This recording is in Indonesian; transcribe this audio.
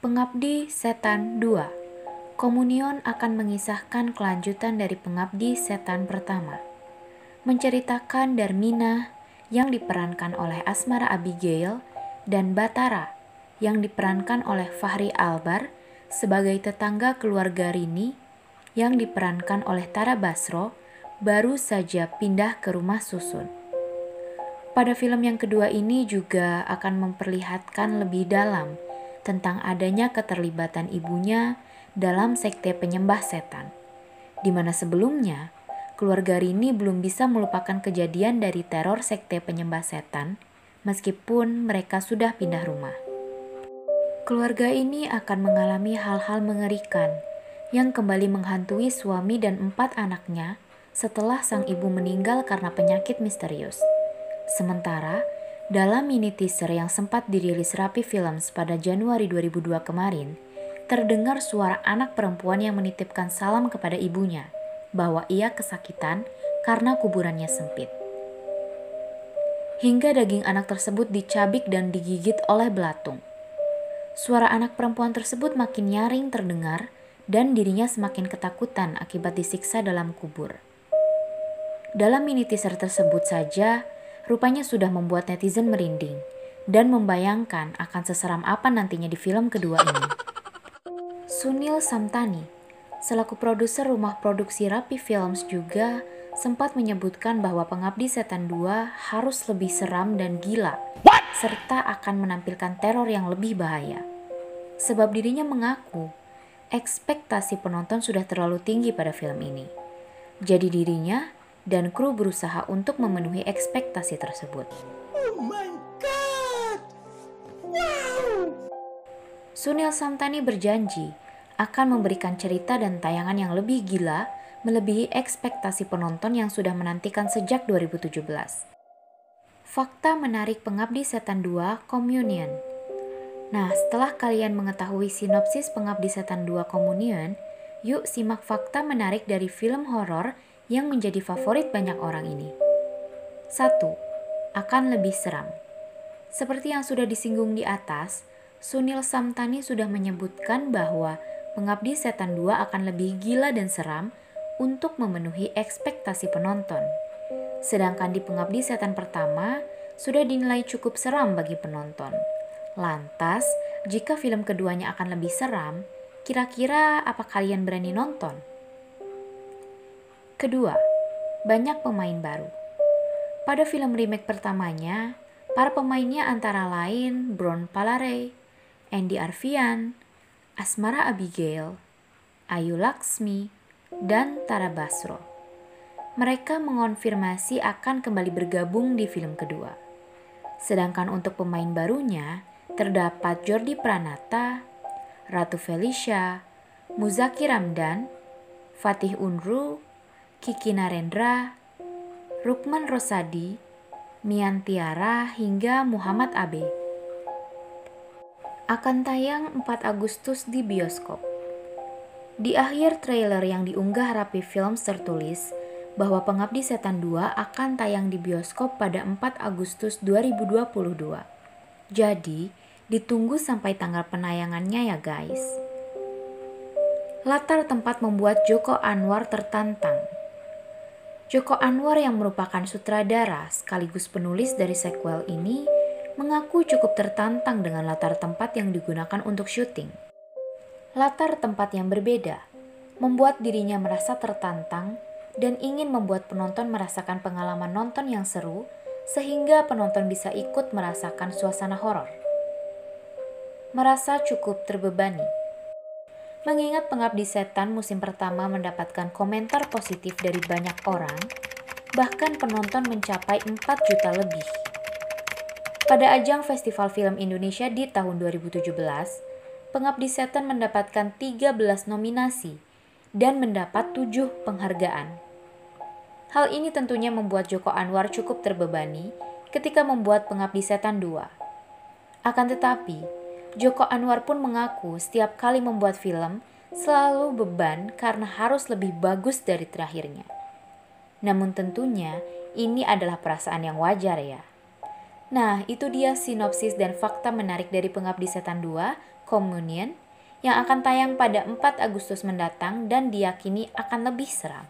Pengabdi Setan 2. Komunion akan mengisahkan kelanjutan dari Pengabdi Setan pertama. Menceritakan Darmina yang diperankan oleh Asmara Abigail dan Batara yang diperankan oleh Fachri Albar sebagai tetangga keluarga Rini yang diperankan oleh Tara Basro baru saja pindah ke rumah susun. Pada film yang kedua ini juga akan memperlihatkan lebih dalam tentang adanya keterlibatan ibunya dalam sekte penyembah setan, di mana sebelumnya keluarga Rini belum bisa melupakan kejadian dari teror sekte penyembah setan meskipun mereka sudah pindah rumah. Keluarga ini akan mengalami hal-hal mengerikan yang kembali menghantui suami dan 4 anaknya setelah sang ibu meninggal karena penyakit misterius. Sementara, dalam mini teaser yang sempat dirilis Rapi Films pada Januari 2002 kemarin, terdengar suara anak perempuan yang menitipkan salam kepada ibunya bahwa ia kesakitan karena kuburannya sempit. Hingga daging anak tersebut dicabik dan digigit oleh belatung. Suara anak perempuan tersebut makin nyaring terdengar dan dirinya semakin ketakutan akibat disiksa dalam kubur. Dalam mini teaser tersebut saja, rupanya sudah membuat netizen merinding dan membayangkan akan seseram apa nantinya di film kedua ini. Sunil Samtani, selaku produser rumah produksi Rapi Films juga sempat menyebutkan bahwa Pengabdi Setan 2 harus lebih seram dan gila, serta akan menampilkan teror yang lebih bahaya. Sebab dirinya mengaku, ekspektasi penonton sudah terlalu tinggi pada film ini. Jadi dirinya dan kru berusaha untuk memenuhi ekspektasi tersebut. Oh my God! Wow! Sunil Samtani berjanji akan memberikan cerita dan tayangan yang lebih gila melebihi ekspektasi penonton yang sudah menantikan sejak 2017. Fakta menarik Pengabdi Setan 2 Communion. Nah, setelah kalian mengetahui sinopsis Pengabdi Setan 2 Communion, yuk simak fakta menarik dari film horor yang menjadi favorit banyak orang ini. 1. Akan lebih seram. Seperti yang sudah disinggung di atas, Sunil Samtani sudah menyebutkan bahwa Pengabdi Setan 2 akan lebih gila dan seram untuk memenuhi ekspektasi penonton. Sedangkan di Pengabdi Setan pertama sudah dinilai cukup seram bagi penonton. Lantas, jika film keduanya akan lebih seram, kira-kira apa kalian berani nonton? Kedua, banyak pemain baru. Pada film remake pertamanya, para pemainnya antara lain Bron Palare, Andy Arfian, Asmara Abigail, Ayu Laksmi, dan Tara Basro. Mereka mengonfirmasi akan kembali bergabung di film kedua. Sedangkan untuk pemain barunya, terdapat Jordi Pranata, Ratu Felicia, Muzaki Ramdan, Fatih Unru, Kiki Narendra, Rukman Rosadi, Mian Tiara, hingga Muhammad Abe. Akan tayang 4 Agustus di bioskop. Di akhir trailer yang diunggah Rapi Films tertulis bahwa Pengabdi Setan 2 akan tayang di bioskop pada 4 Agustus 2022. Jadi, ditunggu sampai tanggal penayangannya ya guys. Latar tempat membuat Joko Anwar tertantang. Joko Anwar yang merupakan sutradara sekaligus penulis dari sequel ini mengaku cukup tertantang dengan latar tempat yang digunakan untuk syuting. Latar tempat yang berbeda membuat dirinya merasa tertantang dan ingin membuat penonton merasakan pengalaman nonton yang seru sehingga penonton bisa ikut merasakan suasana horor. Merasa cukup terbebani. Mengingat Pengabdi Setan musim pertama mendapatkan komentar positif dari banyak orang, bahkan penonton mencapai 4 juta lebih. Pada ajang Festival Film Indonesia di tahun 2017, Pengabdi Setan mendapatkan 13 nominasi dan mendapat 7 penghargaan. Hal ini tentunya membuat Joko Anwar cukup terbebani ketika membuat Pengabdi Setan 2. Akan tetapi, Joko Anwar pun mengaku setiap kali membuat film selalu beban karena harus lebih bagus dari terakhirnya. Namun tentunya ini adalah perasaan yang wajar ya. Nah, itu dia sinopsis dan fakta menarik dari Pengabdi Setan 2 Communion yang akan tayang pada 4 Agustus mendatang dan diyakini akan lebih seram.